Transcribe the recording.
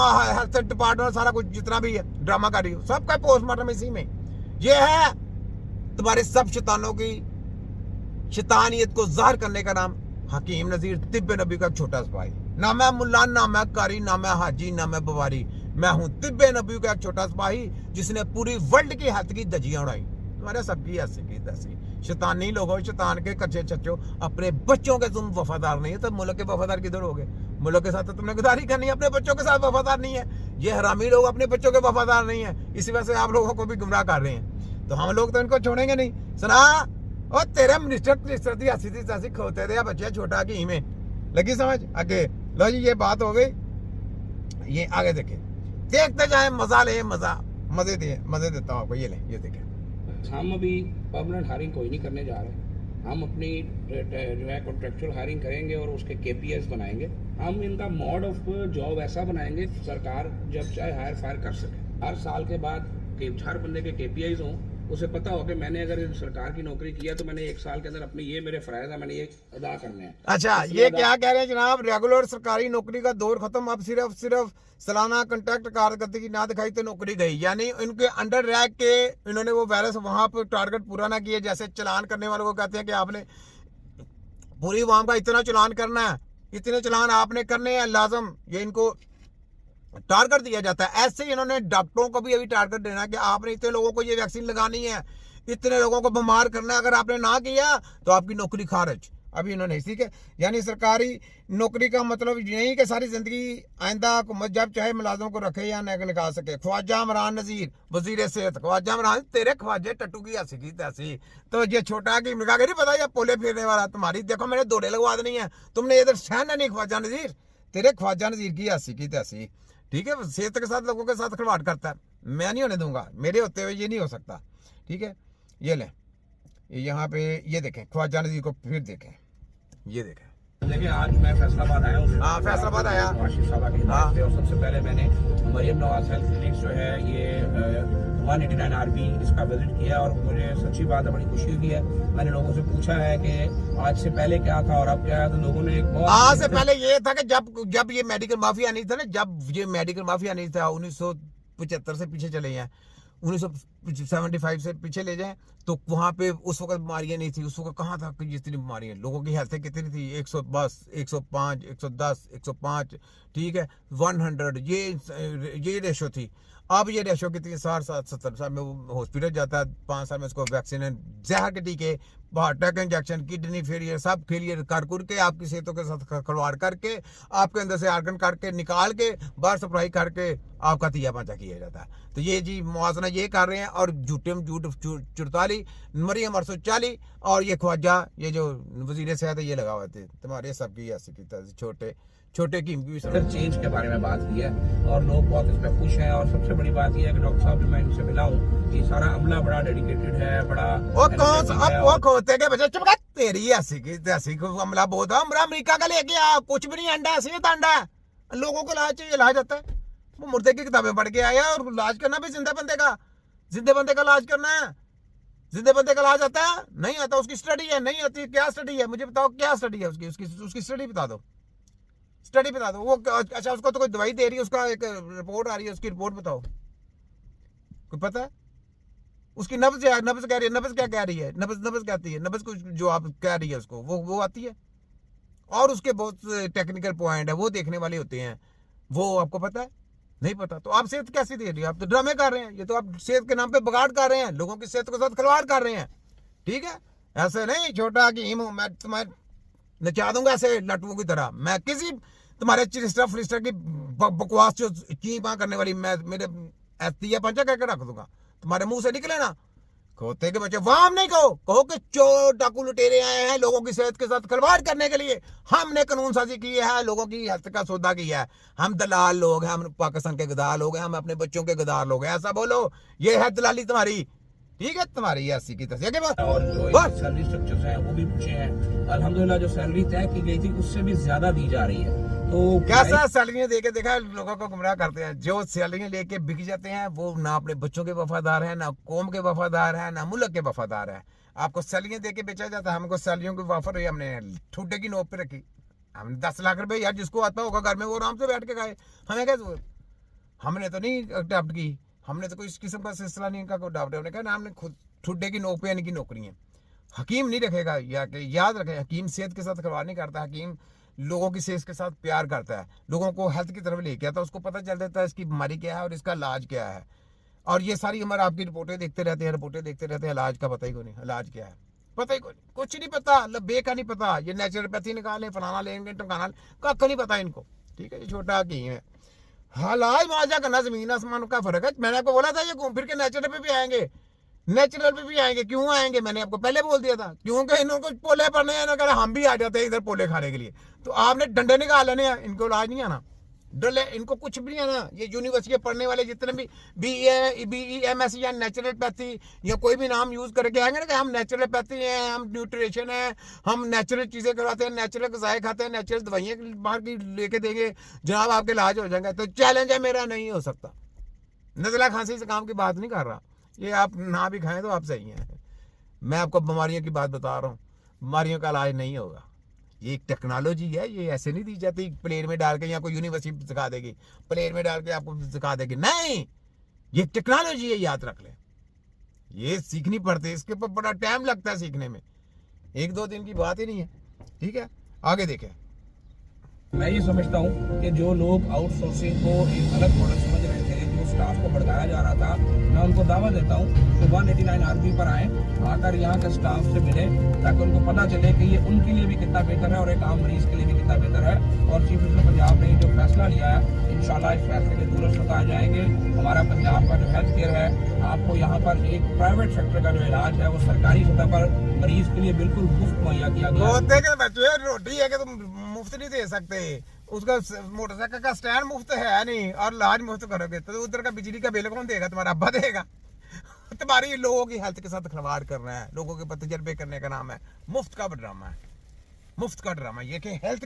Health department सारा कुछ जितना भी है ड्रामा कर रही हो, सबका पोस्टमार्टम इसी में। ये है तुम्हारे सब शैतानों की शैतानियत को ज़ाहिर करने का नाम हकीम नज़ीर तिब्बे नबी का छोटा सिपाही। ना मैं मुल्ला, ना मैं कारी, ना मैं हाजी, ना मैं बवारी, मैं हूं तिब्बे नबी का एक छोटा सिपाही जिसने पूरी वर्ल्ड की हद की धज्जियां उड़ाई। तुम्हारे सबकी ऐसी की तैसी शैतानी लोगों, शैतान के कच्चे चच्चो, अपने बच्चों के तुम वफादार नहीं है तो मुल्क के वफादार किधर हो गए? मुल्क के साथ तो तुमने गद्दारी करनी है, अपने बच्चों के साथ वफादार नहीं है। ये हरामी लोग अपने बच्चों के वफादार नहीं है, इसी वजह से आप लोगों को भी गुमराह कर रहे हैं। तो हम लोग तो इनको छोड़ेंगे नहीं। सुना और तेरे मिनिस्टर दी हसी तैसी खोते थे बच्चे छोटा की में लगी समझ। आगे लो जी, ये बात हो गई, ये आगे देखे, देखते जाए, मजा ले, मजे देता हूँ आपको। ये ले, ये देखे, हम अभी परमानेंट हायरिंग कोई नहीं करने जा रहे। हम अपनी जो है कॉन्ट्रेक्चुअल हायरिंग करेंगे और उसके KPIs बनाएंगे। हम इनका मोड ऑफ जॉब ऐसा बनाएंगे सरकार जब चाहे हायर फायर कर सके। हर साल के बाद हर बंदे के KPIs हों, उसे पता हो कि मैंने अगर सरकार की नौकरी किया तो मैंने 1 साल के अंदर अपने ये मेरे फराइज है, मैंने ये अदा करने हैं। अच्छा, ये क्या कह रहे हैं जनाब, रेगुलर सरकारी नौकरी का दौर खत्म, अब सिर्फ सालाना कॉन्ट्रैक्ट कारकर्दगी ना दिखाई तो नौकरी गई। यानी इनके अंडर रह के इन्होंने वो वायरस वहां पर टारगेट पूरा ना किए। जैसे चलान करने वालों को कहते हैं कि आपने पूरी अवाम का इतना चलान करना है, इतने चलान आपने करने हैं लाजम, ये इनको टारगेट दिया जाता है। ऐसे ही इन्होंने डॉक्टरों को भी अभी टारगेट देना है कि आपने इतने लोगों को ये वैक्सीन लगानी है, इतने लोगों को बीमार करना है, अगर आपने ना किया तो आपकी नौकरी खारिज। अभी इन्होंने ठीक है, यानी सरकारी नौकरी का मतलब नहीं कि सारी जिंदगी आइंदा हुकूमत जब चाहे मुलाजमों को रखे या न निकाल सके। ख्वाजा इमरान नज़ीर वजीर सेहत, ख्वाजा इमरान, तेरे ख्वाजे टट्टू की हंसी की तैसी। तो ये छोटा की मृगा नहीं पता, या पोले फेरने वाला तुम्हारी, देखो मैंने दौड़े लगवा देनी है, तुमने इधर सहना नहीं ख्वाजा नज़ीर, तेरे ख्वाजा नज़ीर की हंसी की तैसी। ठीक है, सेहत के साथ लोगों के साथ खिलवाड़ करता है, मैं नहीं होने दूंगा, मेरे होते हुए ये नहीं हो सकता। ठीक है, ये लें, यहाँ पे ये देखें ख्वाजा नज़ीर को, फिर देखें, ये देखें। देखिए, आज मैं फैसलाबाद आया हूँ। हाँ, फैसलाबाद आया। हाँ। और सबसे पहले मैंने मरियम नवाज हेल्थ क्लिनिक्स जो है ये 189 RB इसका विजिट किया और मुझे सच्ची बात है बड़ी खुशी हुई है। मैंने लोगों से पूछा है कि आज से पहले क्या था और अब क्या है, तो लोगों ने एक बहुत आज से पहले ये था कि जब ये मेडिकल माफिया नहीं था ना, जब ये मेडिकल माफिया नहीं था, 1975 से पीछे चले हैं, 1975 से पीछे ले जाएं, तो वहां पे उस वक्त बीमारियां नहीं थी। उस वक्त कहाँ था कि जितनी बीमारियां, लोगों की हेल्थ कितनी थी, 110, 105, 110, 105, ठीक है, 100, ये रेशो थी। अब ये रेशो कितनी, 60, 70 साल में वो हॉस्पिटल जाता है, 5 साल में उसको वैक्सीन, जहर के टीके, heart attack injection, kidney failure, सब फेलियर कर के आपकी सेहतों के साथ खिलवाड़ करके आपके अंदर से आर्गन करके निकाल के बाहर सप्लाई करके आपका तिया पांचा किया जाता है। तो ये जी मुआवजा ये कर रहे हैं, और झूठे में झूठ 44, मरियम 840 और ये ख्वाजा, ये जो वजीर सेहत है, ये लगा हुए थे। तुम्हारे सबकी ऐसी की छोटे की चेंज के बारे में बात की है और लोग बहुत इस पर खुश हैं। और सबसे बड़ी बात यह है कि डॉक्टर साहब जो मैं इनसे मिला हूँ, ये सारा अमला बड़ा डेडिकेटेड है, बड़ा वो कौन सा अब वो खोते के बच्चे चुप कर, तेरी ऐसी को अमला बहुत है, अमेरिका का लेके आ, कुछ भी नहीं, अंडा सेहत अंडा है, लोगों को इलाज चाहिए, इलाज आता है। वो मुर्दे की किताबें पढ़ के आया, और इलाज करना भी जिंदे बंदे का इलाज करना है। जिंदे बंदे का इलाज आता है? नहीं आता, उसकी स्टडी है, नहीं आती। क्या स्टडी है, मुझे बताओ क्या स्टडी है उसकी स्टडी बता दो, स्टडी बता दो। वो अच्छा, उसको तो कोई दवाई दे रही है, उसका एक रिपोर्ट आ रही है, उसकी रिपोर्ट बताओ, कोई पता है? उसकी नब्ज कह रही है, नब्ज क्या कह रही है, नब्ज कहती है, नब्ज को जो आप कह रही है उसको वो आती है। और उसके बहुत टेक्निकल पॉइंट है, वो देखने वाले होते हैं, वो आपको पता है? नहीं पता। तो आप सेहत कैसी दे रही है? आप तो ड्रामे कर रहे हैं, ये तो आप सेहत के नाम पे बगाड़ कर रहे हैं, लोगों की सेहत के साथ खिलवाड़ कर रहे हैं। ठीक है, ऐसे नहीं छोटा हकीम हूं मैं, तुम्हारे नचा दूंगा ऐसे लटुओं की तरह। मैं किसी तुम्हारे चिरिस्टर फिलिस्टर की बकवास जो ची पा करने वाली मैं मेरे तिया पंचा कह के रख दूंगा, तुम्हारे मुंह से निकले ना। खोते के बच्चे वाम नहीं कहो कि चोर डाकू लुटेरे आए हैं लोगों की सेहत के साथ खिलवाड़ करने के लिए। हमने कानून साजी की है, लोगों की हेल्थ का सौदा किया है, हम दलाल लोग हैं, हम पाकिस्तान के गद्दार लोग हैं, हम अपने बच्चों के गद्दार लोग हैं, ऐसा बोलो। ये है दलाली तुम्हारी, ठीक है, तुम्हारी ऐसी की तस्वीर के बाद। और जो सैलरी स्ट्रक्चर्स हैं वो भी पूछे हैं, अल्हम्दुलिल्लाह जो सैलरी तय की गई थी उससे भी ज्यादा दी जा रही है। तो कैसा सैलरियां देके देखा, लोगों को गुमराह करते हैं। जो सैलरियां लेके बिक जाते हैं वो ना अपने बच्चों के वफादार हैं, ना कौम के वफादार हैं, ना मुल्क के वफादार हैं। आपको सैलरियां देके बेचा जाता है। हमको सैलरियों की ऑफर हुई, हमने ठुड्डे की नोट पे रखी। हम 10 लाख रुपए यार जिसको आता होगा घर में वो आराम से बैठ के खाए, हमें क्या जरूरत। हमने तो नहीं अडॉप्ट की, हमने तो कोई इस किस्म का सिलसिला नहीं इनका अडॉप्ट। हमने कहा हमने खुद ठुड्डे की नोक पे यानी कि नौकरी है। हकीम नहीं रखेगा, याद रखें, हकीम सेहत के साथ खिलवाड़ नहीं करता। हकीम लोगों की सेहत के साथ प्यार करता है, लोगों को हेल्थ की तरफ लेके आता है, उसको पता चल जाता है इसकी बीमारी क्या है और इसका इलाज क्या है। और ये सारी उम्र आपकी रिपोर्टें देखते रहते हैं, इलाज का पता ही कोई नहीं, इलाज क्या है पता ही कोई नहीं, कुछ नहीं पता, लब्बे का नहीं पता। ये नेचुरोपैथी निकालें, फलाना लेंगे, टमकाना, कख नहीं पता इनको। ठीक है, ये छोटा हकीम है। हालात मुआवजा करना जमीन आसमान का फर्क है। मैंने आपको बोला था ये घूम फिर के नेचुरल पे भी आएंगे, नेचुरल पे भी आएंगे। क्यों आएंगे, मैंने आपको पहले बोल दिया था, क्योंकि इनको पोले पड़ने हैं। अगर हम भी आ जाते हैं इधर पोले खाने के लिए, तो आपने डंडे निकाल लेने हैं, इनको इलाज नहीं आना, डले इनको कुछ भी नहीं आना। ये यूनिवर्सिटी पढ़ने वाले जितने भी BEMS या नेचुरोपैथी या कोई भी नाम यूज करके आएंगे ना कि हम नेचुरोपैथी हैं, हम न्यूट्रिशन है, हम नेचुरल चीजें करवाते हैं, नेचुरल गज़ाएं खाते हैं, नेचुरल दवाइयाँ बाहर की लेके देंगे, जनाब आपके इलाज हो जाएंगे। तो चैलेंज है मेरा, नहीं हो सकता। नज़ला खांसी से काम की बात नहीं कर रहा, ये आप ना भी खाएं तो आप सही हैं। मैं आपको बीमारियों की बात बता रहा हूँ, बीमारियों का इलाज नहीं होगा। ये एक टेक्नोलॉजी है, ये ऐसे नहीं दी जाती प्लेन में डाल के, या कोई यूनिवर्सिटी सिखा देगी प्लेन में डाल के आपको सिखा देगी, नहीं। ये टेक्नोलॉजी है, याद रख लें। ये सीखनी पड़ती है, इसके ऊपर बड़ा टाइम लगता है सीखने में, 1-2 दिन की बात ही नहीं है। ठीक है, आगे देखें। मैं ये समझता हूँ कि जो लोग आउटसोर्सिंग को एक अलग मॉडल समझ रहे थे, जो स्टाफ को भड़काया जा रहा था, मैं उनको दावा देता हूँ कि 189 RP पर आए, आकर यहाँ के स्टाफ से मिले, ताकि उनको पता चले कि ये उनके लिए भी कितना बेहतर है और एक आम मरीज के लिए भी कितना बेहतर है। और चीफ मिनिस्टर पंजाब ने जो फैसला लिया है, इंशाल्लाह इस फैसले के दुरुस्त लगाए जाएंगे। हमारा पंजाब का जो हेल्थ केयर है, आपको यहाँ पर एक प्राइवेट सेक्टर का जो इलाज है वो सरकारी सतह पर मरीज के लिए बिल्कुल मुफ्त मुहैया किया गया है। बच्चे रोटी है कि तुम मुफ्त नहीं दे सकते, उसका मोटरसाइकिल का स्टैंड मुफ्त है नहीं, और इलाज मुफ्त करोगे तो उधर का बिजली का बिल कौन देगा, तुम्हारा अब्बा देगा। तुम्हारी लोगों की हेल्थ के साथ खिलवाड़ कर रहा है, लोगों के तजर्बे करने का नाम है मुफ्त का ड्रामा है, मुफ्त का ड्रामा। ये कि हेल्थ